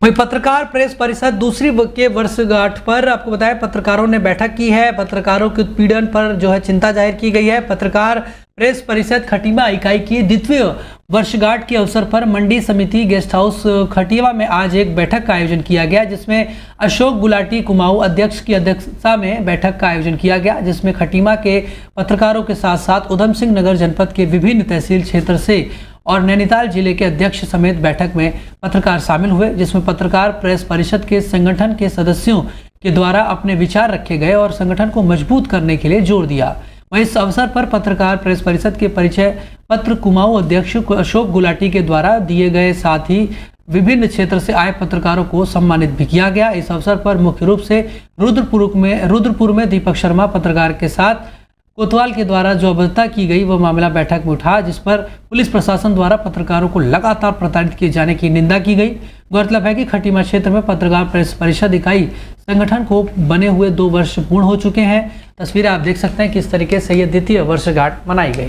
वहीं पत्रकार प्रेस परिषद दूसरी के वर्षगांठ पर आपको बताया पत्रकारों ने बैठक की है। पत्रकारों के उत्पीड़न पर जो है चिंता जाहिर की गई है। पत्रकार प्रेस परिषद खटीमा इकाई की द्वितीय वर्षगांठ के अवसर पर मंडी समिति गेस्ट हाउस खटीमा में आज एक बैठक का आयोजन किया गया, जिसमें अशोक गुलाटी कुमाऊं अध्यक्ष की अध्यक्षता में बैठक का आयोजन किया गया, जिसमें खटीमा के पत्रकारों के साथ साथ उधम सिंह नगर जनपद के विभिन्न तहसील क्षेत्र से और नैनीताल जिले के अध्यक्ष समेत बैठक में पत्रकार शामिल हुए, जिसमें पत्रकार प्रेस परिषद के संगठन के सदस्यों के द्वारा अपने विचार रखे गए और संगठन को मजबूत करने के लिए जोर दिया। वहीं इस अवसर पर पत्रकार प्रेस परिषद के परिचय पत्र कुमाऊं अध्यक्ष अशोक गुलाटी के द्वारा दिए गए, साथ ही विभिन्न क्षेत्र से आए पत्रकारों को सम्मानित भी किया गया। इस अवसर पर मुख्य रूप से रुद्रपुर में दीपक शर्मा पत्रकार के साथ कोतवाल के द्वारा जो अवज्ञा की गई वह मामला बैठक में उठा, जिस पर पुलिस प्रशासन द्वारा पत्रकारों को लगातार प्रताड़ित किए जाने की निंदा की गई। गौरतलब है कि खटीमा क्षेत्र में पत्रकार प्रेस परिषद इकाई संगठन को बने हुए 2 वर्ष पूर्ण हो चुके हैं। तस्वीरें आप देख सकते हैं किस तरीके से यह द्वितीय वर्षगांठ मनाई गई।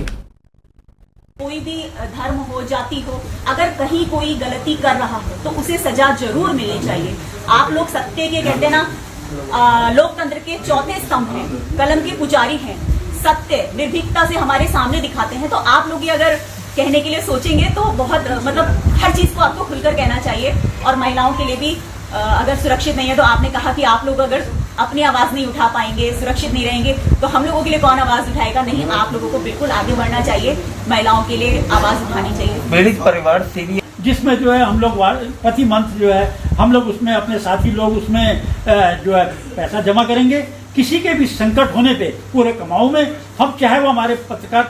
कोई भी धर्म हो, जाति हो, अगर कहीं कोई गलती कर रहा हो तो उसे सजा जरूर मिलनी चाहिए। आप लोग सत्य के कहते ना, लोकतंत्र के चौथे स्तंभ हैं, कलम के पुजारी हैं, सत्य निर्भीकता से हमारे सामने दिखाते हैं। तो आप लोग ये अगर कहने के लिए सोचेंगे तो बहुत मतलब हर चीज को आपको खुलकर कहना चाहिए। और महिलाओं के लिए भी अगर सुरक्षित नहीं है तो आपने कहा कि आप लोग अगर अपनी आवाज नहीं उठा पाएंगे, सुरक्षित नहीं रहेंगे, तो हम लोगों के लिए कौन आवाज उठाएगा? नहीं, आप लोगों को बिल्कुल आगे बढ़ना चाहिए, महिलाओं के लिए आवाज उठानी चाहिए। मेरी परिवार सीधी जिसमें जो है हम लोग प्रति मंथ जो है हम लोग उसमें अपने साथी लोग उसमें जो है पैसा जमा करेंगे। किसी के भी संकट होने पे पूरे कुमाऊं में हम चाहे वो हमारे पत्रकार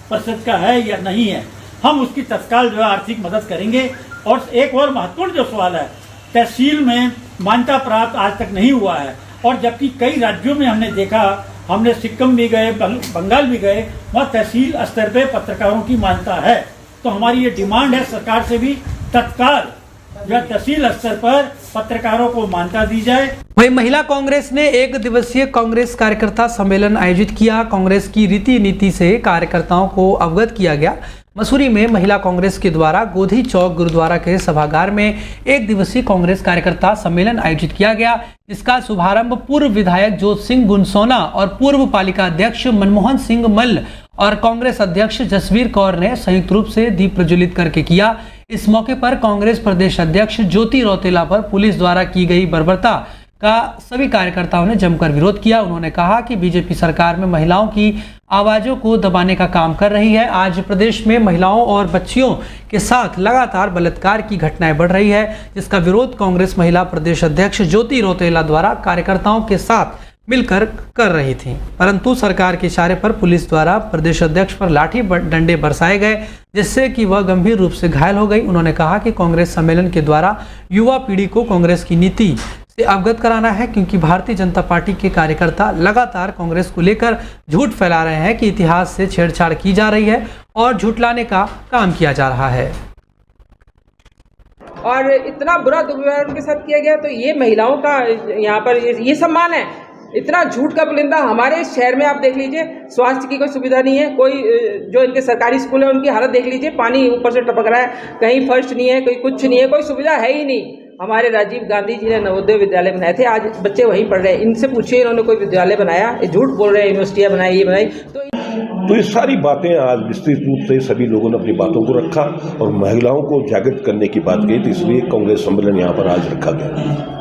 परिषद का है या नहीं है, हम उसकी तत्काल जो है आर्थिक मदद करेंगे। और एक और महत्वपूर्ण जो सवाल है, तहसील में मान्यता प्राप्त आज तक नहीं हुआ है, और जबकि कई राज्यों में हमने देखा, हमने सिक्किम भी गए, बंगाल भी गए, वहाँ तहसील स्तर पे पत्रकारों की मान्यता है। तो हमारी ये डिमांड है सरकार से भी तत्काल जो तहसील स्तर पर पत्रकारों को मान्यता दी जाए। वहीं महिला कांग्रेस ने 1 दिवसीय कांग्रेस कार्यकर्ता सम्मेलन आयोजित किया। कांग्रेस की रीति नीति से कार्यकर्ताओं को अवगत किया गया। मसूरी में महिला कांग्रेस के द्वारा गोधी चौक गुरुद्वारा के सभागार में 1 दिवसीय कांग्रेस कार्यकर्ता सम्मेलन आयोजित किया गया, जिसका शुभारंभ पूर्व विधायक जोत सिंह गुनसोना और पूर्व पालिका अध्यक्ष मनमोहन सिंह मल्ल और कांग्रेस अध्यक्ष जसवीर कौर ने संयुक्त रूप से दीप प्रज्वलित करके किया। इस मौके पर कांग्रेस प्रदेश अध्यक्ष ज्योति रौतेला पर पुलिस द्वारा की गई बर्बरता का सभी कार्यकर्ताओं ने जमकर विरोध किया। उन्होंने कहा कि बीजेपी सरकार में महिलाओं की आवाजों को दबाने का काम कर रही है। आज प्रदेश में महिलाओं और बच्चियों के साथ लगातार बलात्कार की घटनाएं बढ़ रही है, जिसका विरोध कांग्रेस महिला प्रदेश अध्यक्ष ज्योति रौतेला द्वारा कार्यकर्ताओं के साथ मिलकर कर रही थी, परंतु सरकार के इशारे पर पुलिस द्वारा प्रदेश अध्यक्ष पर लाठी डंडे बरसाए गए, जिससे कि वह गंभीर रूप से घायल हो गई। उन्होंने कहा कि कांग्रेस सम्मेलन के द्वारा युवा पीढ़ी को कांग्रेस की नीति से अवगत कराना है, क्योंकि भारतीय जनता पार्टी के कार्यकर्ता लगातार कांग्रेस को लेकर झूठ फैला रहे हैं कि इतिहास से छेड़छाड़ की जा रही है और झूठलाने का काम किया जा रहा है। और इतना बुरा दुर्व्यवहार उनके साथ किया गया, तो ये महिलाओं का यहाँ पर ये सम्मान है। इतना झूठ का पुलिंदा हमारे शहर में आप देख लीजिए, स्वास्थ्य की कोई सुविधा नहीं है। कोई जो इनके सरकारी स्कूल है उनकी हालत देख लीजिए, पानी ऊपर से टपक रहा है, कहीं फर्श नहीं है, कोई कुछ नहीं है, कोई सुविधा है ही नहीं। हमारे राजीव गांधी जी ने नवोदय विद्यालय बनाए थे, आज बच्चे वहीं पढ़ रहे हैं। इनसे पूछिए इन्होंने कोई विद्यालय बनाया? झूठ बोल रहे हैं, यूनिवर्सिटियाँ बनाई, ये बनाई। तो ये सारी बातें आज विस्तृत रूप से सभी लोगों ने अपनी बातों को रखा और महिलाओं को जागृत करने की बात कही, तो इसलिए कांग्रेस सम्मेलन यहाँ पर आज रखा गया।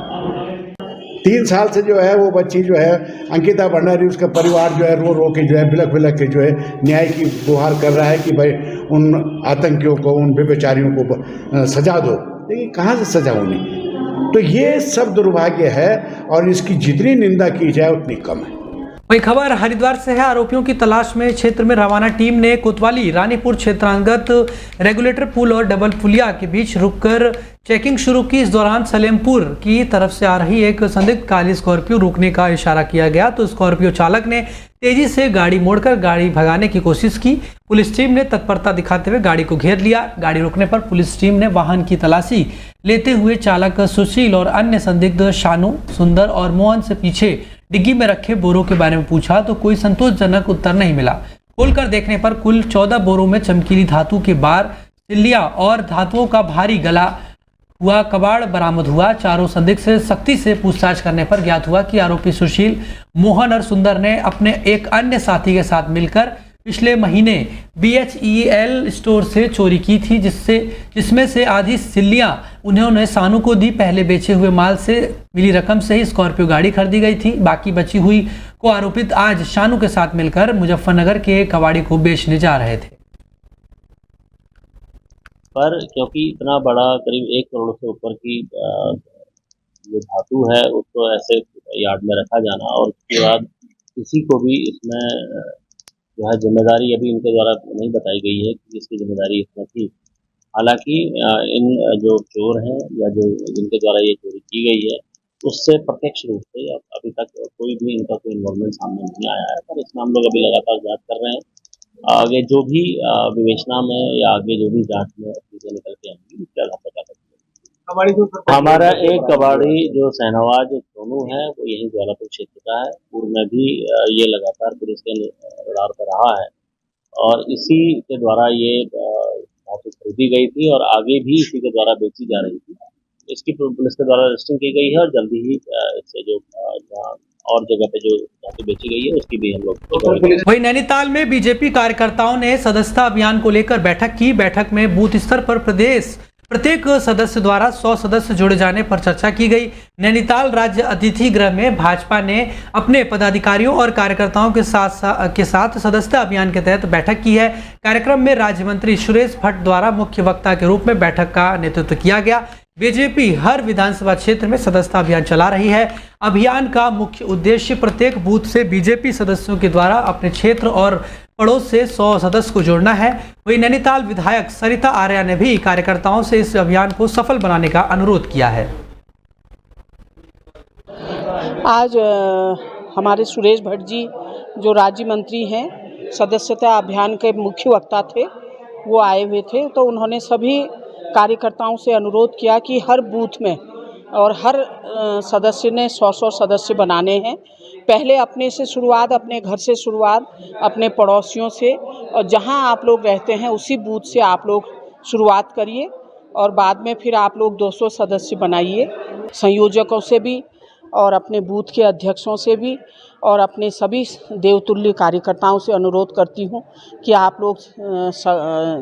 3 साल से जो है वो बच्ची जो है अंकिता भंडारी, उसका परिवार जो है रो रो के जो है बिलख के जो है न्याय की गुहार कर रहा है कि भाई उन आतंकियों को, उन व्यभिचारियों को सजा दो। लेकिन कहाँ से सजा होनी? तो ये सब दुर्भाग्य है और इसकी जितनी निंदा की जाए उतनी कम है। वही खबर हरिद्वार से है। आरोपियों की तलाश में क्षेत्र में रवाना टीम ने कोतवाली रानीपुर क्षेत्रांतर्गत रेगुलेटर पुल और डबल पुलिया के बीच रुककर चेकिंग शुरू की। इस दौरान सलेमपुर की तरफ से आ रही एक संदिग्ध काली स्कॉर्पियो रुकने का इशारा किया गया, तो स्कॉर्पियो चालक ने तेजी से गाड़ी मोड़कर गाड़ी भगाने की कोशिश की। पुलिस टीम ने तत्परता दिखाते हुए गाड़ी को घेर लिया। गाड़ी रोकने पर पुलिस टीम ने वाहन की तलाशी लेते हुए चालक सुशील और अन्य संदिग्ध शानू, सुंदर और मोहन से पीछे डिग्गी में रखे बोरों के बारे में पूछा, तो कोई संतोषजनक उत्तर नहीं मिला। खोलकर देखने पर कुल 14 बोरों में चमकीली धातु के बार, सिल्लियां और धातुओं का भारी गला हुआ कबाड़ बरामद हुआ। चारों संदिग्ध से सख्ती से पूछताछ करने पर ज्ञात हुआ कि आरोपी सुशील, मोहन और सुंदर ने अपने एक अन्य साथी के साथ मिलकर पिछले महीने BHEL स्टोर से चोरी की थी, जिसमें से आधी सिल्लियां उन्होंने सानू को दी। पहले बेचे हुए माल से मिली रकम से ही स्कॉर्पियो गाड़ी खरीदी गई थी। बाकी बची हुई को आरोपित आज शानू के साथ मिलकर मुजफ्फरनगर के कबाड़ी को बेचने जा रहे थे। पर क्योंकि इतना बड़ा करीब 1 करोड़ से ऊपर की जो धातु है उसको ऐसे यार्ड में रखा जाना और उसके बाद किसी को भी इसमें जो है जिम्मेदारी अभी इनके द्वारा नहीं बताई गई है कि इसकी जिम्मेदारी इसमें थी। हालांकि इन जो चोर हैं या जो जिनके द्वारा ये चोरी की गई है उससे प्रत्यक्ष रूप से अभी तक कोई भी इनका कोई इन्वॉल्वमेंट सामने नहीं आया है, पर इसमें हम लोग अभी लगातार जांच कर रहे हैं। आगे जो भी विवेचना में या आगे जो भी जांच में चीजें निकल के आएंगी उसके आधार पर पता चलेगा। हमारा एक कबाड़ी जो सहनवाज सोनू है वो यही ज्वालापुर क्षेत्र का है। पूर्व में भी ये लगातार पुलिस के रडार पर रहा है और इसी के द्वारा ये धातु खरीदी गई थी और आगे भी इसी के द्वारा बेची जा रही थी। इसकी पुलिस के द्वारा रजिस्टरिंग की गई है और जल्दी ही इससे जो और जगह पे जो धातु बेची गई है उसकी भी हम लोग। वहीं नैनीताल में बीजेपी कार्यकर्ताओं ने सदस्यता अभियान को लेकर बैठक की। बैठक में बूथ स्तर पर प्रत्येक सदस्य द्वारा 100 सदस्य जोड़े जाने पर चर्चा की गई। नैनीताल राज्य अतिथि गृह में भाजपा ने अपने पदाधिकारियों और कार्यकर्ताओं के साथ सदस्यता अभियान के तहत बैठक की है। कार्यक्रम में राज्य मंत्री सुरेश भट्ट द्वारा मुख्य वक्ता के रूप में बैठक का नेतृत्व किया गया। बीजेपी हर विधानसभा क्षेत्र में सदस्यता अभियान चला रही है। अभियान का मुख्य उद्देश्य प्रत्येक बूथ से बीजेपी सदस्यों के द्वारा अपने क्षेत्र और पड़ोस से 100 सदस्य को जोड़ना है। वहीं नैनीताल विधायक सरिता आर्या ने भी कार्यकर्ताओं से इस अभियान को सफल बनाने का अनुरोध किया है। आज हमारे सुरेश भट्ट जी जो राज्य मंत्री हैं, सदस्यता अभियान के मुख्य वक्ता थे, वो आए हुए थे। तो उन्होंने सभी कार्यकर्ताओं से अनुरोध किया कि हर बूथ में और हर सदस्य ने 100 सदस्य बनाने हैं। पहले अपने से शुरुआत, अपने घर से शुरुआत, अपने पड़ोसियों से, और जहां आप लोग रहते हैं उसी बूथ से आप लोग शुरुआत करिए और बाद में फिर आप लोग 200 सदस्य बनाइए। संयोजकों से भी और अपने बूथ के अध्यक्षों से भी और अपने सभी देवतुल्य कार्यकर्ताओं से अनुरोध करती हूं कि आप लोग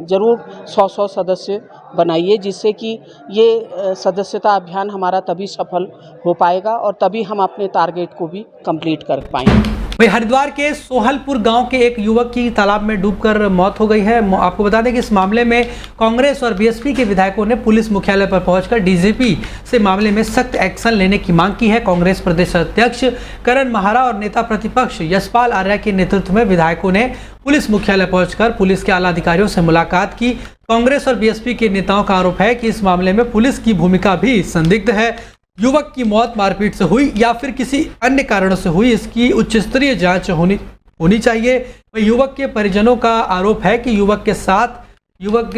ज़रूर 100 सदस्य बनाइए, जिससे कि ये सदस्यता अभियान हमारा तभी सफल हो पाएगा और तभी हम अपने टारगेट को भी कंप्लीट कर पाएंगे। वहीं हरिद्वार के सोहलपुर गांव के एक युवक की तालाब में डूबकर मौत हो गई है। आपको बता दें कि इस मामले में कांग्रेस और बीएसपी के विधायकों ने पुलिस मुख्यालय पर पहुंचकर डीजीपी से मामले में सख्त एक्शन लेने की मांग की है। कांग्रेस प्रदेश अध्यक्ष करण महारा और नेता प्रतिपक्ष यशपाल आर्या के नेतृत्व में विधायकों ने पुलिस मुख्यालय पहुंचकर पुलिस के आला अधिकारियों से मुलाकात की। कांग्रेस और बीएसपी के नेताओं का आरोप है कि इस मामले में पुलिस की भूमिका भी संदिग्ध है। युवक की मौत मारपीट से हुई या फिर किसी अन्य कारणों से हुई, इसकी उच्च स्तरीय जांच होनी चाहिए। युवक के परिजनों का आरोप है कि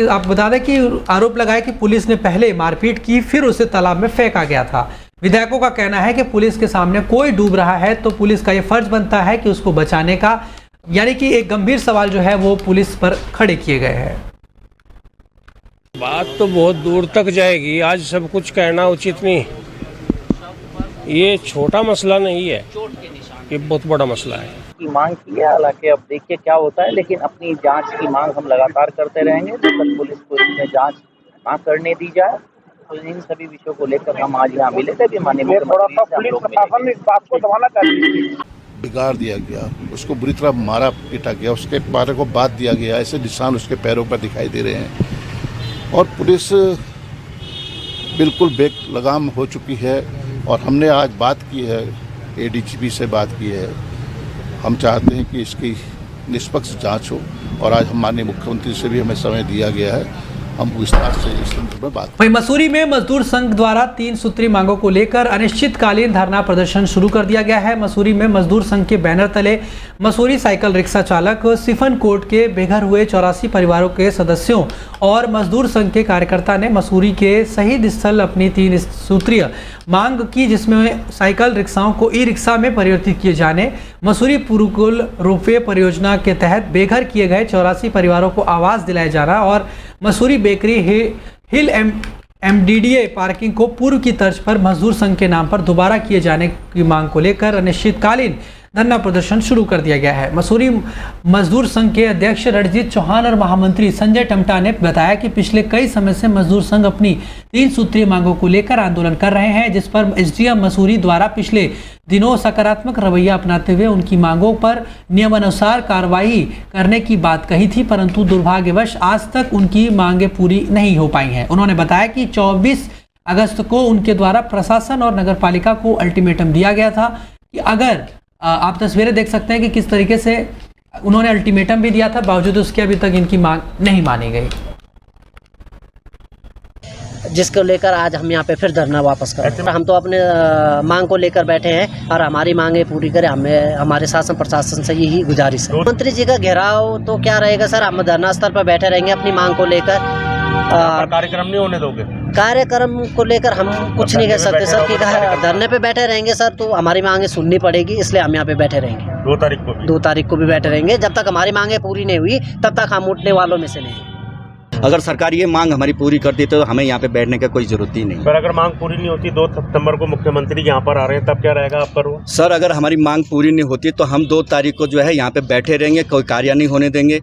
आप बता दें कि आरोप लगाया कि पुलिस ने पहले मारपीट की, फिर उसे तालाब में फेंका गया था। विधायकों का कहना है कि पुलिस के सामने कोई डूब रहा है तो पुलिस का यह फर्ज बनता है कि उसको बचाने का, यानी कि एक गंभीर सवाल जो है वो पुलिस पर खड़े किए गए हैं। बात तो बहुत दूर तक जाएगी, आज सब कुछ कहना उचित नहीं। ये छोटा मसला नहीं है, ये बहुत बड़ा मसला है। की मांग की है, हालांकि अब देखिए क्या होता है, लेकिन अपनी जांच की मांग हम लगातार करते रहेंगे जब तक पुलिस को इसमें जांच ना करने दी जाए। तो इन सभी विषयों को लेकर हम आज यहाँ मिले थे। माननीय मुख्यमंत्री इस बात को संभाला बिगाड़ दिया गया, उसको बुरी तरह मारा पीटा गया, उसके बारे को बात दिया गया, ऐसे निशान उसके पैरों पर दिखाई दे रहे हैं और पुलिस बिल्कुल बेलगाम हो चुकी है। और हमने आज बात की है, एडीजीपी से बात की है। हम चाहते हैं कि इसकी निष्पक्ष जांच हो और आज हम माननीय मुख्यमंत्री से भी हमें समय दिया गया है, हम विस्तार से इस संदर्भ में बात। वहीं मसूरी में मजदूर संघ द्वारा 3 सूत्री मांगों को लेकर अनिश्चितकालीन धरना प्रदर्शन शुरू कर दिया गया है। मसूरी में मजदूर संघ के बैनर तले मसूरी साइकिल रिक्शा चालक, सिफन कोट के बेघर हुए 84 परिवारों के सदस्यों और मजदूर संघ के कार्यकर्ता ने मसूरी के शहीद स्थल अपनी 3 सूत्रीय मांग की, जिसमें साइकिल रिक्शाओं को ई रिक्शा में परिवर्तित किए जाने, मसूरी पुरुकुल रोपवे परियोजना के तहत बेघर किए गए 84 परिवारों को आवास दिलाया जाना और मसूरी बेकरी हिल एमडीडीए पार्किंग को पूर्व की तर्ज पर मजदूर संघ के नाम पर दोबारा किए जाने की मांग को लेकर अनिश्चितकालीन धरना प्रदर्शन शुरू कर दिया गया है। मसूरी मजदूर संघ के अध्यक्ष रणजीत चौहान और महामंत्री संजय टमटा ने बताया कि पिछले कई समय से मजदूर संघ अपनी 3 सूत्रीय मांगों को लेकर आंदोलन कर रहे हैं, जिस पर एसडीएम मसूरी द्वारा पिछले दिनों सकारात्मक रवैया अपनाते हुए उनकी मांगों पर नियमानुसार कार्रवाई करने की बात कही थी, परंतु दुर्भाग्यवश आज तक उनकी मांगें पूरी नहीं हो पाई हैं। उन्होंने बताया कि 24 अगस्त को उनके द्वारा प्रशासन और नगर पालिका को अल्टीमेटम दिया गया था कि अगर आप तस्वीरें देख सकते हैं कि किस तरीके से उन्होंने अल्टीमेटम भी दिया था, बावजूद उसके अभी तक इनकी मांग नहीं मानी गई, जिसको लेकर आज हम यहाँ पे फिर धरना वापस कर रहे हैं। हम तो अपने मांग को लेकर बैठे हैं और हमारी मांगे पूरी करें, हमें हमारे शासन प्रशासन से यही गुजारिश है। मंत्री जी का घेराव तो क्या रहेगा सर, हम धरना स्थल पर बैठे रहेंगे अपनी मांग को लेकर। कार्यक्रम नहीं होने दोगे? कार्यक्रम को लेकर हम कुछ नहीं कह सकते सर कि धरने पे बैठे रहेंगे सर, तो हमारी मांगे सुननी पड़ेगी, इसलिए हम यहाँ पे बैठे रहेंगे। 2 तारीख को भी बैठे रहेंगे जब तक हमारी मांगे पूरी नहीं हुई, तब तक हम उठने वालों में से नहीं। अगर सरकार ये मांग हमारी पूरी कर देती तो हमें यहाँ पे बैठने का कोई जरूरत ही नहीं। पर अगर मांग पूरी नहीं होती, 2 सितंबर को मुख्यमंत्री यहाँ पर आ रहे हैं, तब क्या रहेगा आप पर? सर अगर हमारी मांग पूरी नहीं होती तो हम 2 तारीख को जो है यहाँ पे बैठे रहेंगे, कोई कार्य नहीं होने देंगे।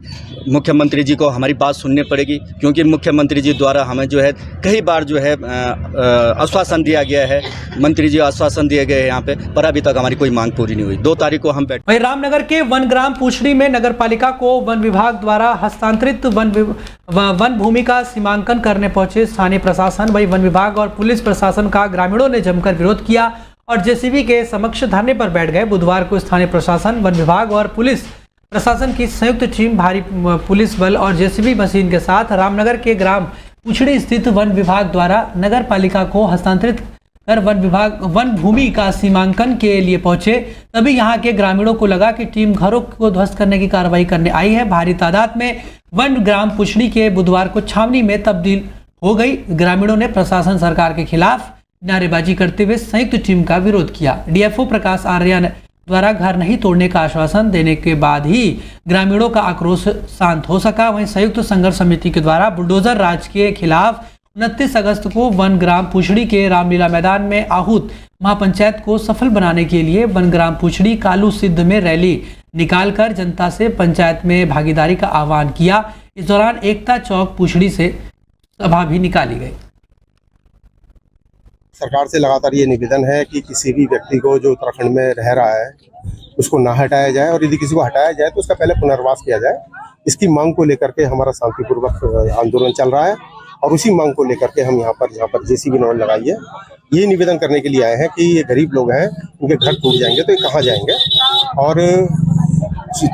मुख्यमंत्री जी को हमारी बात सुननी पड़ेगी, क्योंकि मुख्यमंत्री जी द्वारा हमें जो है कई बार जो है आश्वासन दिया गया है, मंत्री जी आश्वासन दिए गए हैं यहाँ पे, पर अभी तक हमारी कोई मांग पूरी नहीं हुई। 2 तारीख को हम बैठ। वहीं रामनगर के वन ग्राम पूछड़ी में नगर पालिका को वन विभाग द्वारा हस्तांतरित वन भूमि का सीमांकन करने पहुंचे स्थानीय प्रशासन, वही वन विभाग और पुलिस प्रशासन का ग्रामीणों ने जमकर विरोध किया और जेसीबी के समक्ष धरने पर बैठ गए। बुधवार को स्थानीय प्रशासन, वन विभाग और पुलिस प्रशासन की संयुक्त टीम भारी पुलिस बल और जेसीबी मशीन के साथ रामनगर के ग्राम पूछड़ी स्थित वन विभाग द्वारा नगर पालिका को हस्तांतरित कर वन भूमि का सीमांकन के लिए पहुंचे। तभी यहां के ग्रामीणों को लगा कि टीम घरों को ध्वस्त करने की कार्रवाई करने आई है। भारी तादाद में वन ग्राम पूछड़ी के बुधवार को छावनी में तब्दील हो गई। ग्रामीणों ने प्रशासन सरकार के खिलाफ नारेबाजी करते हुए संयुक्त टीम का विरोध किया। डीएफओ प्रकाश आर्या द्वारा घर नहीं तोड़ने का आश्वासन देने के बाद ही ग्रामीणों का आक्रोश शांत हो सका। वहीं संयुक्त संघर्ष समिति के द्वारा बुलडोजर राज के खिलाफ 29 अगस्त को वन ग्राम पूछड़ी के रामलीला मैदान में आहूत महापंचायत को सफल बनाने के लिए वन ग्राम पूछड़ी कालू सिद्ध में रैली निकालकर जनता से पंचायत में भागीदारी का आह्वान किया। इस दौरान एकता चौक पूछड़ी से सभा भी निकाली गई। सरकार से लगातार ये निवेदन है कि किसी भी व्यक्ति को जो उत्तराखंड में रह रहा है उसको ना हटाया जाए, और यदि किसी को हटाया जाए तो उसका पहले पुनर्वास किया जाए। इसकी मांग को लेकर के हमारा शांतिपूर्वक आंदोलन चल रहा है और उसी मांग को लेकर के हम यहाँ पर जेसीबी नोट लगाई है। ये निवेदन करने के लिए आए हैं कि ये गरीब लोग हैं, उनके घर टूट जाएंगे तो ये कहाँ जाएंगे। और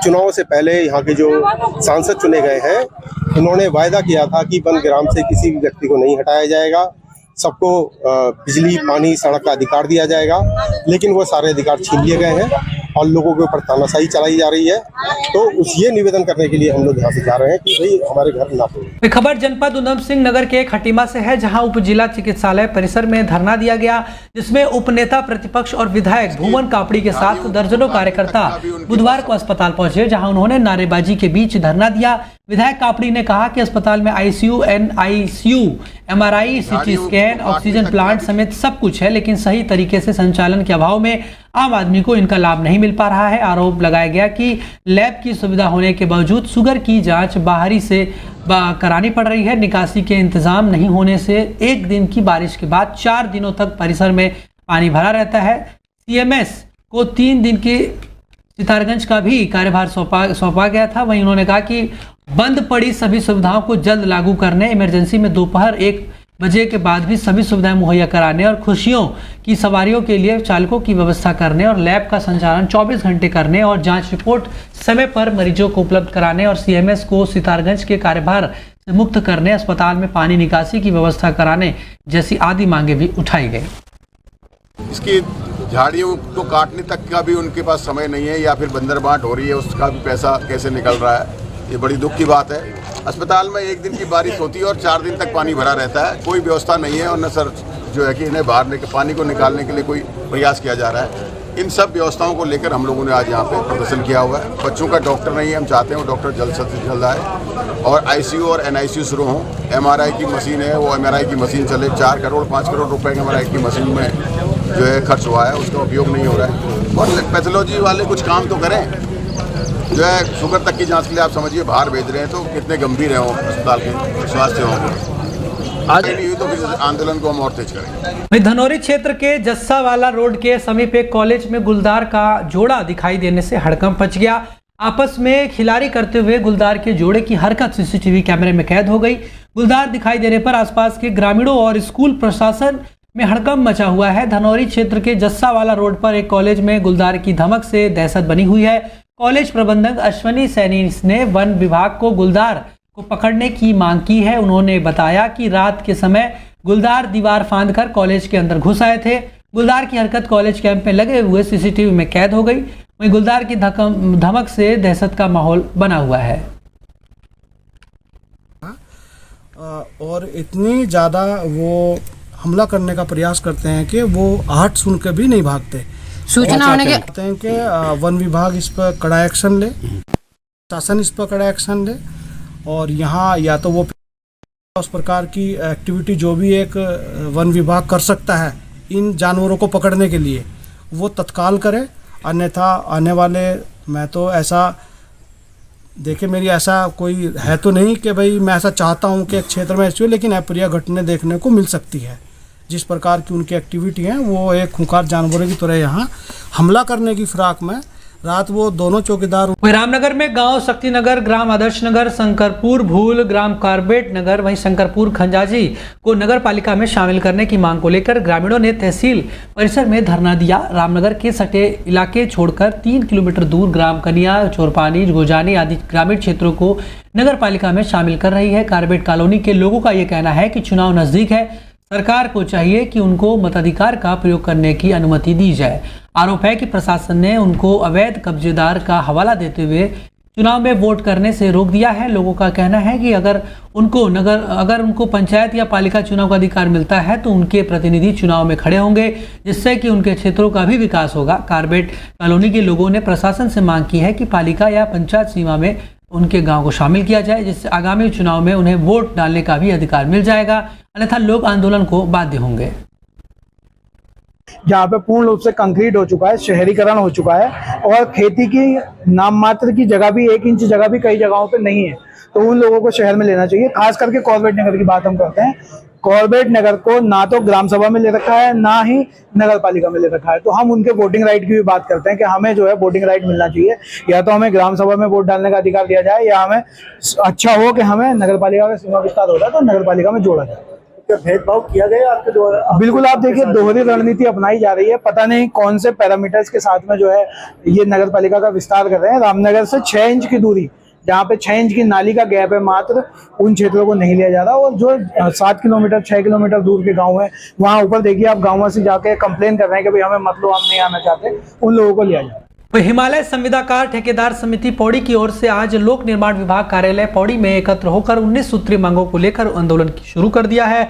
चुनाव से पहले यहाँ के जो सांसद चुने गए हैं उन्होंने वायदा किया था कि वन ग्राम से किसी भी व्यक्ति को नहीं हटाया जाएगा, सबको बिजली, पानी, सड़क का अधिकार दिया जाएगा, लेकिन वो सारे अधिकार छीन लिए गए हैं और लोगों के ऊपर तानाशाही चलाई जा रही है। तो ये निवेदन करने के लिए हम लोग यहाँ से जा रहे हैं कि भाई हमारे घर ना तोड़ें। खबर जनपद उधम सिंह नगर के खटीमा से है, जहां उप जिला चिकित्सालय परिसर में धरना दिया गया, जिसमें उपनेता प्रतिपक्ष और विधायक भूमन कापड़ी के साथ दर्जनों कार्यकर्ता बुधवार को अस्पताल पहुंचे, जहां उन्होंने नारेबाजी के बीच धरना दिया। विधायक कापड़ी ने कहा कि अस्पताल में ICU, NICU, MRI, CT scan, oxygen plant समेत सब कुछ है, लेकिन सही तरीके से संचालन के अभाव में आम आदमी को इनका लाभ नहीं मिल पा रहा है। आरोप लगाया गया कि लैब की सुविधा होने के बावजूद शुगर की जांच बाहरी से करानी पड़ रही है। निकासी के इंतजाम नहीं होने से एक दिन की बारिश के बाद 4 दिनों तक परिसर में पानी भरा रहता है। सीएमएस को 3 दिन की सितारगंज का भी कार्यभार सौंपा गया था। वहीं उन्होंने कहा कि बंद पड़ी सभी सुविधाओं को जल्द लागू करने, इमरजेंसी में दोपहर 1 बजे के बाद भी सभी सुविधाएं मुहैया कराने और खुशियों की सवारियों के लिए चालकों की व्यवस्था करने और लैब का संचालन 24 घंटे करने और जांच रिपोर्ट समय पर मरीजों को उपलब्ध कराने और सीएमएस को सितारगंज के कार्यभार से मुक्त करने, अस्पताल में पानी निकासी की व्यवस्था कराने जैसी आदि मांगे भी उठाई गई। इसकी झाड़ियों को काटने तक का भी उनके पास समय नहीं है, या फिर बंदरबाट हो रही है उसका भी पैसा कैसे निकल रहा है, ये बड़ी दुख की बात है। अस्पताल में 1 दिन की बारिश होती है और 4 दिन तक पानी भरा रहता है, कोई व्यवस्था नहीं है और न सर जो है कि इन्हें बाहर पानी को निकालने के लिए कोई प्रयास किया जा रहा है। इन सब व्यवस्थाओं को लेकर हम लोगों ने आज यहाँ पे प्रदर्शन किया हुआ है। बच्चों का डॉक्टर नहीं है, हम चाहते हैं वो डॉक्टर जल्द से जल्द आए और आईसीयू और एनआईसीयू शुरू हों। एमआरआई की मशीन है, वो एमआरआई की मशीन चले। 4 करोड़ 5 करोड़ रुपए की एमआरआई की मशीन में जो है खर्च हुआ है, उसका उपयोग नहीं हो रहा है। और पैथोलॉजी वाले कुछ काम तो करें। जो है शुगर तक की जाँच के लिए आप समझिए बाहर भेज रहे हैं, तो कितने गंभीर हैं वो अस्पताल के स्वास्थ्य होंगे। आज नहीं हुई तो फिर आंदोलन को हम और तेज करेंगे। वहीं धनौरी क्षेत्र के जस्सावाला रोड के समीप एक कॉलेज में गुलदार का जोड़ा दिखाई देने से हड़कंप मच गया। आपस में खिलाड़ी करते हुए गुलदार के जोड़े की हरकत सीसीटीवी कैमरे में कैद हो गई। गुलदार दिखाई देने पर आसपास के ग्रामीणों और स्कूल प्रशासन में हड़कंप मचा हुआ है। धनौरी क्षेत्र के जस्सावाला रोड पर एक कॉलेज में गुलदार की धमक से दहशत बनी हुई है। कॉलेज प्रबंधक अश्वनी सैनी ने वन विभाग को गुलदार को पकड़ने की मांग की है। उन्होंने बताया कि रात के समय गुलदार दीवार फांदकर कॉलेज के अंदर घुस आए थे। गुलदार की हरकत कॉलेज कैंप में लगे हुए सीसीटीवी में कैद हो गई। वहीं गुलदार की धमक से दहशत का माहौल बना हुआ है। और इतनी ज़्यादा वो हमला करने का प्रयास करते हैं कि वो आहट सुन के भी नहीं भागते। सूचना होने के कहते हैं कि वन विभाग इस पर कड़ा एक्शन ले, शासन इस पर कड़ा एक्शन ले और यहाँ या तो वो उस प्रकार की एक्टिविटी जो भी एक वन विभाग कर सकता है इन जानवरों को पकड़ने के लिए वो तत्काल करे। अन्यथा आने वाले, मैं तो ऐसा देखिए मेरी ऐसा कोई है तो नहीं कि भाई मैं ऐसा चाहता हूँ कि एक क्षेत्र में ऐसी हो, लेकिन अप्रिय घटनाएं देखने को मिल सकती है। जिस प्रकार की उनकी एक्टिविटी है वो एक खूंखार जानवरों की तरह यहाँ हमला करने की फिराक में रात वो दोनों चौकीदार। वहीं रामनगर में गांव शक्तिनगर, ग्राम आदर्श नगर, शंकरपुर भूल, ग्राम कारबेट नगर, वहीं शंकरपुर खंजाजी को नगर पालिका में शामिल करने की मांग को लेकर ग्रामीणों ने तहसील परिसर में धरना दिया। रामनगर के सटे इलाके छोड़कर 3 किलोमीटर दूर ग्राम कनिया, चोरपानी, गोजानी आदि ग्रामीण क्षेत्रों को नगर पालिका में शामिल कर रही है। कारबेट कॉलोनी के लोगों का ये कहना है कि चुनाव नजदीक है, सरकार को चाहिए कि उनको मताधिकार का प्रयोग करने की अनुमति दी जाए। आरोप है कि प्रशासन ने उनको अवैध कब्जेदार का हवाला देते हुए चुनाव में वोट करने से रोक दिया है। लोगों का कहना है कि अगर उनको पंचायत या पालिका चुनाव का अधिकार मिलता है तो उनके प्रतिनिधि चुनाव में खड़े होंगे, जिससे कि उनके क्षेत्रों का भी विकास होगा। कारबेट कॉलोनी के लोगों ने प्रशासन से मांग की है कि पालिका या पंचायत सीमा में उनके गांव को शामिल किया जाए, जिससे आगामी चुनाव में उन्हें वोट डालने का भी अधिकार मिल जाएगा, अन्यथा लोग आंदोलन को बाध्य होंगे। जहाँ पे पूर्ण रूप से कंक्रीट हो चुका है, शहरीकरण हो चुका है और खेती की नाम मात्र की जगह भी 1 इंच जगह भी कई जगहों पे नहीं है, तो उन लोगों को शहर में लेना चाहिए। खास करके कॉर्बेट नगर की बात हम करते हैं। कॉर्बेट नगर को ना तो ग्राम सभा में ले रखा है, ना ही नगर पालिका में ले रखा है, तो हम उनके वोटिंग राइट की भी बात करते हैं कि हमें जो है वोटिंग राइट मिलना चाहिए। या तो हमें ग्राम सभा में वोट डालने का अधिकार दिया जाए, या हमें अच्छा हो कि हमें नगर पालिका का सीमा विस्तार हो रहा है तो नगर पालिका में जोड़ा जाए। भेदभाव किया गया आपके द्वारा? बिल्कुल, आप देखिए दोहरी रणनीति अपनाई जा रही है। पता नहीं कौन से पैरामीटर्स के साथ में जो है ये नगर पालिका का विस्तार कर रहे हैं। रामनगर से 6 इंच की दूरी, जहाँ पे 6 इंच की नाली का गैप है मात्र, उन क्षेत्रों को नहीं लिया जा रहा। और जो 7 किलोमीटर 6 किलोमीटर दूर के गाँव है, वहाँ ऊपर देखिए आप गाँव से जाके कंप्लेन कर रहे हैं कि भाई हमें मत लो, हम नहीं आना चाहते, उन लोगों को लिया जाए। हिमालय संविदाकार ठेकेदार समिति पौड़ी की ओर से आज लोक निर्माण विभाग कार्यालय पौड़ी में एकत्र होकर 19 सूत्रीय मांगों को लेकर आंदोलन शुरू कर दिया है।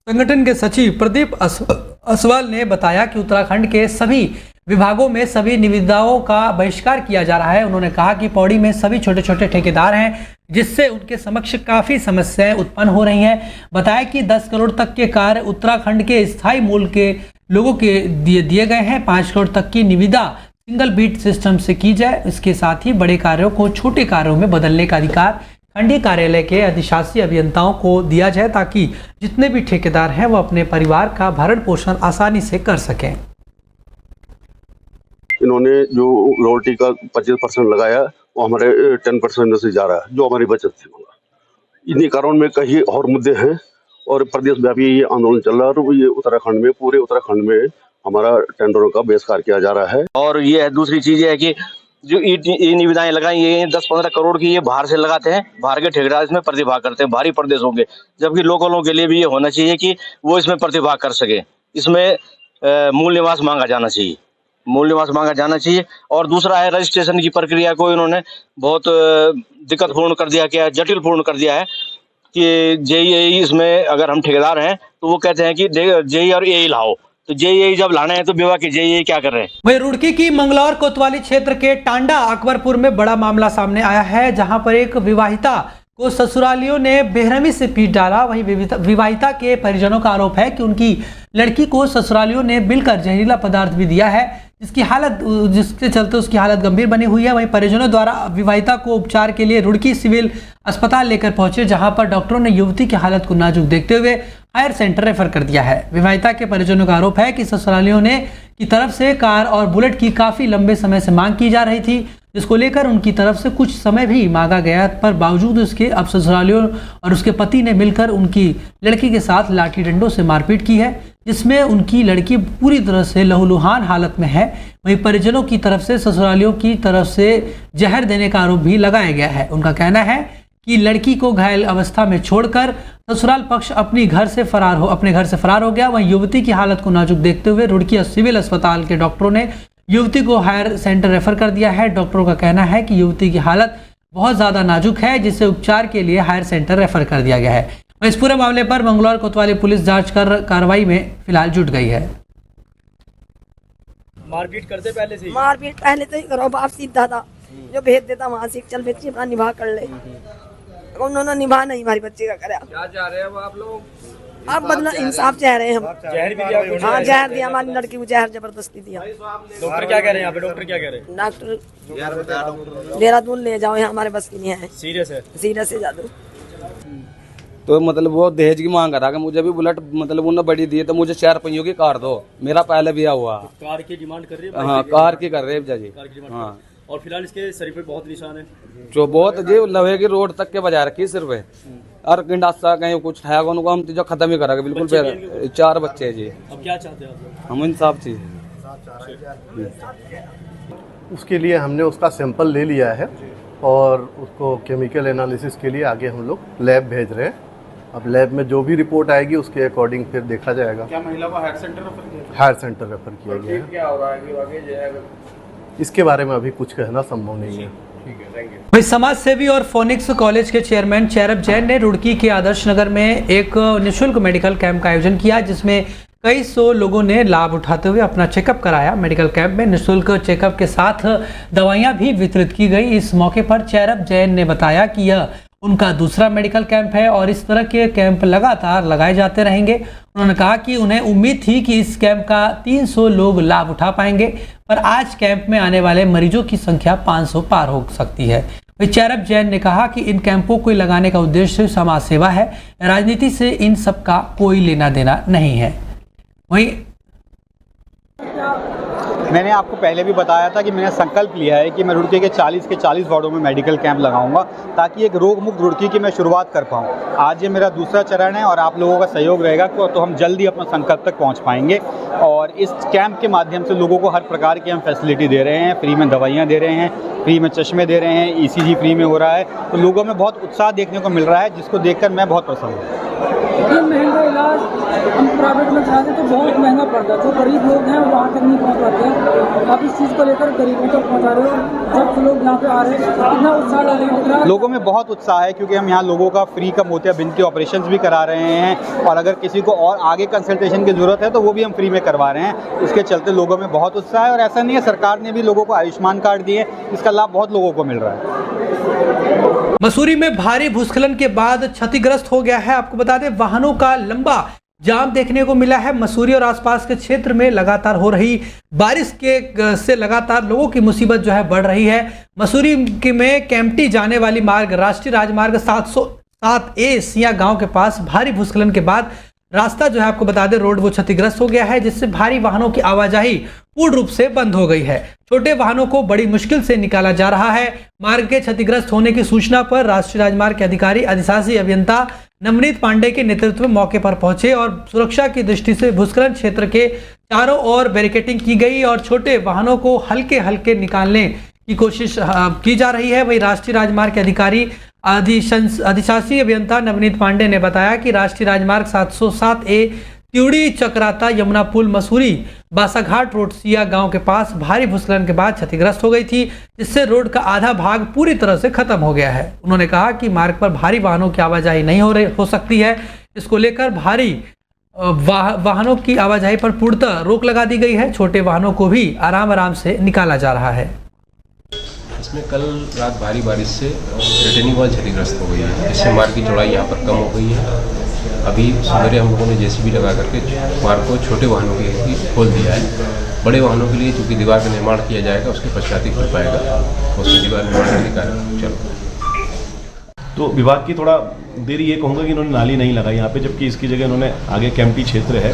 संगठन के सचिव प्रदीप असवाल ने बताया कि उत्तराखंड के सभी विभागों में सभी निविदाओं का बहिष्कार किया जा रहा है। उन्होंने कहा कि पौड़ी में सभी छोटे छोटे ठेकेदार हैं, जिससे उनके समक्ष काफ़ी समस्याएं उत्पन्न हो रही हैं। बताया कि 10 करोड़ तक के कार्य उत्तराखंड के स्थायी मूल के लोगों के दिए गए हैं। 5 करोड़ तक की निविदा सिंगल बीट सिस्टम से की जाए। इसके साथ ही बड़े कार्यों को छोटे कार्यों में बदलने का अधिकार खंडीय कार्यालय के अधिशासी अभियंताओं को दिया जाए, ताकि जितने भी ठेकेदार हैं वो अपने परिवार का भरण पोषण आसानी से कर सकें। इन्होंने जो रॉयल्टी का 25% लगाया वो हमारे 10% से जा रहा है, जो हमारी बचत थी। इन्हीं कारण में कई और मुद्दे हैं और प्रदेश व्यापी ये आंदोलन चल रहा है। और ये उत्तराखंड में, पूरे उत्तराखंड में हमारा टेंडरों का बहिष्कार किया जा रहा है। और ये दूसरी चीज है कि जो ई निविदाएं लगाई ये 10-15 करोड़ की ये बाहर से लगाते हैं, बाहर के ठेकेदार इसमें प्रतिभाग करते हैं बाहरी प्रदेशों के, जबकि लोकलों के लिए भी ये होना चाहिए कि वो इसमें प्रतिभाग कर सके। इसमें मूल निवास मांगा जाना चाहिए, मूल निवास मांगा जाना चाहिए। और दूसरा है रजिस्ट्रेशन की प्रक्रिया को इन्होंने बहुत दिक्कतपूर्ण कर दिया, क्या जटिलपूर्ण कर दिया है कि जेई इसमें अगर हम ठेकेदार हैं तो वो कहते हैं कि जेई और एई लाओ, तो जेईई जब लाना है तो विभाग के जेईई क्या कर रहे हैं। वहीं रुड़की की मंगलौर कोतवाली क्षेत्र के टांडा अकबरपुर में बड़ा मामला सामने आया है, जहां पर एक विवाहिता को ससुरालियों ने बेरहमी से पीट डाला। वहीं विवाहिता के परिजनों का आरोप है कि उनकी लड़की को ससुरालियों ने मिलकर जहरीला पदार्थ भी दिया है, जिसके चलते उसकी हालत गंभीर बनी हुई है। वहीं परिजनों द्वारा विवाहिता को उपचार के लिए रुड़की सिविल अस्पताल लेकर पहुंचे, जहां पर डॉक्टरों ने युवती की हालत को नाजुक देखते हुए हायर सेंटर रेफर कर दिया है। विवाहिता के परिजनों का आरोप है कि ससुरालियों की तरफ से कार और बुलेट की काफी लंबे समय से मांग की जा रही थी, जिसको लेकर उनकी तरफ से कुछ समय भी मांगा गया, पर बावजूद उसके अब ससुरालियों और उसके पति ने मिलकर उनकी लड़की के साथ लाठी डंडों से मारपीट की है, जिसमें उनकी लड़की पूरी तरह से लहूलुहान हालत में है। वहीं परिजनों की तरफ से ससुरालियों की तरफ से जहर देने का आरोप भी लगाया गया है। उनका कहना है कि लड़की को घायल अवस्था में छोड़कर ससुराल पक्ष अपने घर से फरार हो गया। वहीं युवती की हालत को नाजुक देखते हुए रुड़की सिविल अस्पताल के डॉक्टरों ने युवती को हायर सेंटर रेफर कर दिया है। डॉक्टरों का कहना है कि युवती की हालत बहुत ज़्यादा नाजुक है, जिसे उपचार के लिए हायर सेंटर रेफर कर दिया गया है। इस पूरे मामले पर मंगलौर कोतवाली पुलिस जांच कर कार्रवाई में फिलहाल जुट गई है। मारपीट करते पहले से ही करो, बाप सीधा था जो भेज देता वहाँ से, चल बच्ची अपना निभा कर ले, उन्होंने निभा नहीं हमारी बच्ची का कराया। क्या चाह रहे हैं आप लोग? आप बदला इंसाफ चाह रहे हैं हम। जहर भी दिया? हाँ जहर दिया, हमारी लड़की को जहर जबरदस्ती दिया। डॉक्टर क्या कह रहे हैं यहाँ पे? डॉक्टर क्या कह रहे हैं? डॉक्टर देहरादून ले जाओ, यहाँ हमारे बस की नहीं है। सीरियस है? सीरियस है ज़्यादा। तो मतलब वो दहेज की मांग करा कि मुझे भी बुलेट मतलब उन्होंने बड़ी दी है, तो मुझे 4 पहियों की कार दो, मेरा पहले ब्याह हुआ। कार की डिमांड कर रही है? हाँ कार की कर रहे हैं जी। हाँ और फिलहाल इसके शरीर पे बहुत निशान है, जो बहुत जी लोहे की रोड तक के बजा रखी सिर पे, और गिंडासा कहीं कुछ है उनको हम जो खत्म ही करेंगे बिल्कुल। 4 बच्चे हैं जी। अब क्या चाहते हैं आप लोग? हम इंसाफ चाहिए। उसके लिए हमने उसका सैंपल ले लिया है और उसको केमिकल एनालिसिस के लिए आगे हम लोग लैब भेज रहे हैं। अब लैब में जो भी रिपोर्ट आएगी उसके अकॉर्डिंग फिर देखा जाएगा। क्या महिला को हायर सेंटर रेफर किया? हायर सेंटर रेफर किया गया है। क्या हो रहा है इसके बारे में अभी कुछ कहना संभव नहीं है। वही समाज सेवी और फोनिक्स कॉलेज के चेयरमैन चैरब जैन ने रुड़की के आदर्श नगर में एक निःशुल्क मेडिकल कैंप का आयोजन किया, जिसमें कई सौ लोगों ने लाभ उठाते हुए अपना चेकअप कराया। मेडिकल कैंप में निःशुल्क चेकअप के साथ दवाइयां भी वितरित की गई। इस मौके पर चैरब जैन ने बताया कि यह उनका दूसरा मेडिकल कैंप है और इस तरह के कैंप लगातार लगाए जाते रहेंगे। उन्होंने कहा कि उन्हें उम्मीद थी कि इस कैंप का 300 लोग लाभ उठा पाएंगे, पर आज कैंप में आने वाले मरीजों की संख्या 500 पार हो सकती है। चैरब जैन ने कहा कि इन कैंपों को लगाने का उद्देश्य समाज सेवा है, राजनीति से इन सब का कोई लेना देना नहीं है। वहीं मैंने आपको पहले भी बताया था कि मैंने संकल्प लिया है कि मैं रुड़की के 40 वार्डों में मेडिकल कैंप लगाऊंगा, ताकि एक रोग मुक्त रुड़की की मैं शुरुआत कर पाऊं। आज ये मेरा दूसरा चरण है और आप लोगों का सहयोग रहेगा तो हम जल्दी अपना संकल्प तक पहुंच पाएंगे। और इस कैंप के माध्यम से लोगों को हर प्रकार की हम फैसिलिटी दे रहे हैं, फ्री में दवाइयाँ दे रहे हैं, फ्री में चश्मे दे रहे हैं, ECG फ्री में हो रहा है। तो लोगों में बहुत उत्साह देखने को मिल रहा है, जिसको देखकर मैं बहुत प्रसन्न हूँ। महंगा इलाज हम प्राइवेट में कराते तो बहुत महंगा पड़ता है, जो गरीब लोग हैं वहाँ तक नहीं पहुँच पाते हैं। आप इस चीज़ को लेकर गरीबों तक पहुँचा रहे हो, जब लोग यहाँ पे आ रहे हैं कितना उत्साह लग रहा है। लोगों में बहुत उत्साह है, क्योंकि हम यहाँ लोगों का फ्री का मोतियाबिंद के ऑपरेशंस भी करा रहे हैं, और अगर किसी को और आगे कंसल्टेशन की ज़रूरत है तो वो भी हम फ्री में करवा रहे हैं। उसके चलते लोगों में बहुत उत्साह है। और ऐसा नहीं है, सरकार ने भी लोगों को आयुष्मान कार्ड दिए, इसका लाभ बहुत लोगों को मिल रहा है। मसूरी में भारी भूस्खलन के बाद क्षतिग्रस्त हो गया है। आपको बता दें, वाहनों का लंबा जाम देखने को मिला है। मसूरी और आसपास के क्षेत्र में लगातार हो रही बारिश के से लगातार लोगों की मुसीबत जो है बढ़ रही है। मसूरी में केम्प्टी जाने वाली मार्ग राष्ट्रीय राजमार्ग 707A सिया गांव के पास भारी भूस्खलन के बाद रास्ता जो है, आपको बता दें, रोड वो क्षतिग्रस्त हो गया है, जिससे भारी वाहनों की आवाजाही पूर्ण रूप से बंद हो गई है। छोटे वाहनों को बड़ी मुश्किल से निकाला जा रहा है। मार्ग के क्षतिग्रस्त होने की सूचना पर राष्ट्रीय राजमार्ग के अधिकारी अधिशासी अभियंता नवनीत पांडे के नेतृत्व में मौके पर पहुंचे और सुरक्षा की दृष्टि से भूस्खलन क्षेत्र के चारों ओर बैरिकेडिंग की गई और छोटे वाहनों को हल्के हल्के निकालने की कोशिश की जा रही है। वहीं राष्ट्रीय राजमार्ग के अधिकारी अधिशासी अभियंता नवनीत पांडे ने बताया कि राष्ट्रीय राजमार्ग 707A त्यूड़ी चक्राता यमुना पुल मसूरी बासाघाट रोड सिया गांव के पास भारी भूस्खलन के बाद क्षतिग्रस्त हो गई थी, जिससे रोड का आधा भाग पूरी तरह से खत्म हो गया है। उन्होंने कहा कि मार्ग पर भारी वाहनों की आवाजाही नहीं हो सकती है। इसको लेकर भारी वाहनों की आवाजाही पर पूर्णतः रोक लगा दी गई है। छोटे वाहनों को भी आराम से निकाला जा रहा है। इसमें कल रात भारी बारिश से रिटर्निंग वॉल क्षतिग्रस्त हो गई है, जिससे मार्ग की चौड़ाई यहाँ पर कम हो गई है। अभी सवेरे हम लोगों ने जेसीबी लगा करके मार्ग को छोटे वाहनों के लिए खोल दिया है। बड़े वाहनों के लिए चूँकि दीवार का निर्माण किया जाएगा, उसके पश्चात ही खुल पाएगा, उसके दीवार निर्माण के कार्य चलो। तो विभाग की थोड़ा देरी ये कहूँगा कि इन्होंने नाली नहीं लगाई यहाँ पे, जबकि इसकी जगह इन्होंने आगे कैंपटी क्षेत्र है,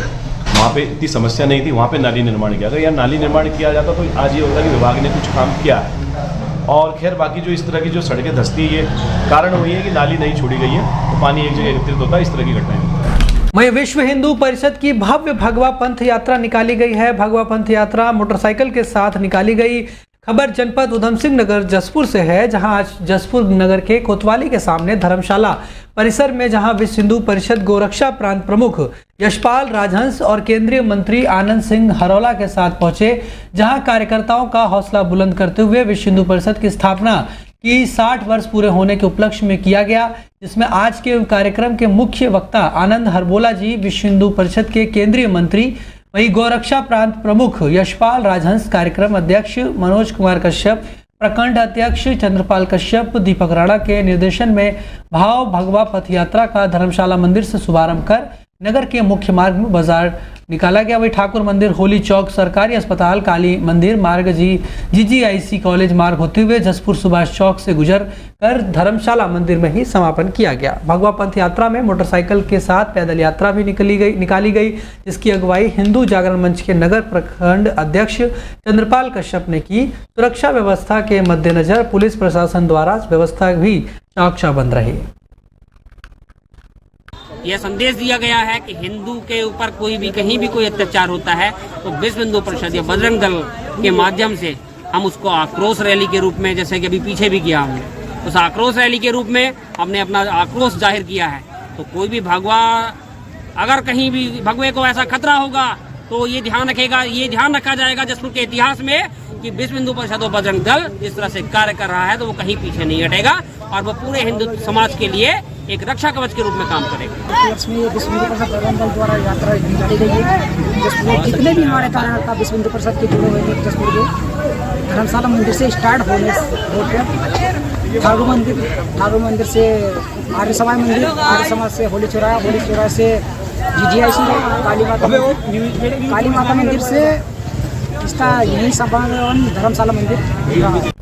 वहाँ पे इतनी समस्या नहीं थी, वहाँ पे नाली निर्माण किया। अगर यहाँ नाली निर्माण किया जाता तो आज ये होता कि विभाग ने कुछ काम किया है। और खैर बाकी जो इस तरह की जो सड़कें धंसती है, ये कारण वही है कि नाली नहीं छोड़ी गई है, तो पानी एक जगह एकत्रित होता है, इस तरह की घटनाएं। वहीं विश्व हिंदू परिषद की भव्य भगवा पंथ यात्रा निकाली गई है। भगवा पंथ यात्रा मोटरसाइकिल के साथ निकाली गई। खबर जनपद उधम सिंह नगर जसपुर से है, जहां आज जसपुर नगर के कोतवाली के सामने धर्मशाला परिसर में जहां विश्व हिंदू परिषद गोरक्षा प्रांत प्रमुख यशपाल राजहंस और केंद्रीय मंत्री आनंद सिंह हरौला के साथ पहुंचे, जहां कार्यकर्ताओं का हौसला बुलंद करते हुए विश्व हिंदू परिषद की स्थापना की 60 वर्ष पूरे होने के उपलक्ष्य में किया गया, जिसमें आज के कार्यक्रम के मुख्य वक्ता आनंद हरबोला जी, विश्व हिंदू परिषद के केंद्रीय मंत्री, वही गौरक्षा प्रांत प्रमुख यशपाल राजहंस, कार्यक्रम अध्यक्ष मनोज कुमार कश्यप, प्रखंड अध्यक्ष चंद्रपाल कश्यप, दीपक राणा के निर्देशन में भाव भगवा पथ यात्रा का धर्मशाला मंदिर से शुभारंभ कर नगर के मुख्य मार्ग में बाजार निकाला गया। वही ठाकुर मंदिर, होली चौक, सरकारी अस्पताल, काली मंदिर मार्ग, जीजीआईसी कॉलेज मार्ग होते हुए जसपुर सुभाष चौक से गुजर कर धर्मशाला मंदिर में ही समापन किया गया। भगवा पंथ यात्रा में मोटरसाइकिल के साथ पैदल यात्रा भी निकाली गई, जिसकी अगुवाई हिंदू जागरण मंच के नगर प्रखंड अध्यक्ष चंद्रपाल कश्यप ने की। सुरक्षा व्यवस्था के मद्देनजर पुलिस प्रशासन द्वारा व्यवस्था भी चाक चौबंद रही। यह संदेश दिया गया है कि हिंदू के ऊपर कोई भी कहीं भी कोई अत्याचार होता है तो विश्व हिंदू परिषद या बजरंग दल के माध्यम से हम उसको आक्रोश रैली के रूप में, जैसे कि अभी पीछे भी किया हमने, उस आक्रोश रैली के रूप में हमने अपना आक्रोश जाहिर किया है। तो कोई भी भगवा, अगर कहीं भी भगवे को ऐसा खतरा होगा तो ये ध्यान रखा जाएगा जसपुर के इतिहास में कि विश्व हिंदू परिषद और बजरंग दल जिस तरह से कार्य कर रहा है तो वो कहीं पीछे नहीं हटेगा और वो पूरे हिंदू समाज के लिए एक रक्षा कवच के रूप में काम करेगा। इसमें विश्व हिंदू परिषद बजरंग दल द्वारा यात्रा निकाली गई है, जिसमें जितने भी हमारे कार्यकर्ता विश्व हिंदू परिषद के जुड़े हुए हैं जसपुर के धर्मशाला मंदिर से स्टार्ट होकर ठाकुर मंदिर से आर्य समाज मंदिर, आर्य समाज से होली चौराहा से जीजीआईसी काली माता मंदिर से इसका यही सभा धर्मशाला मंदिर।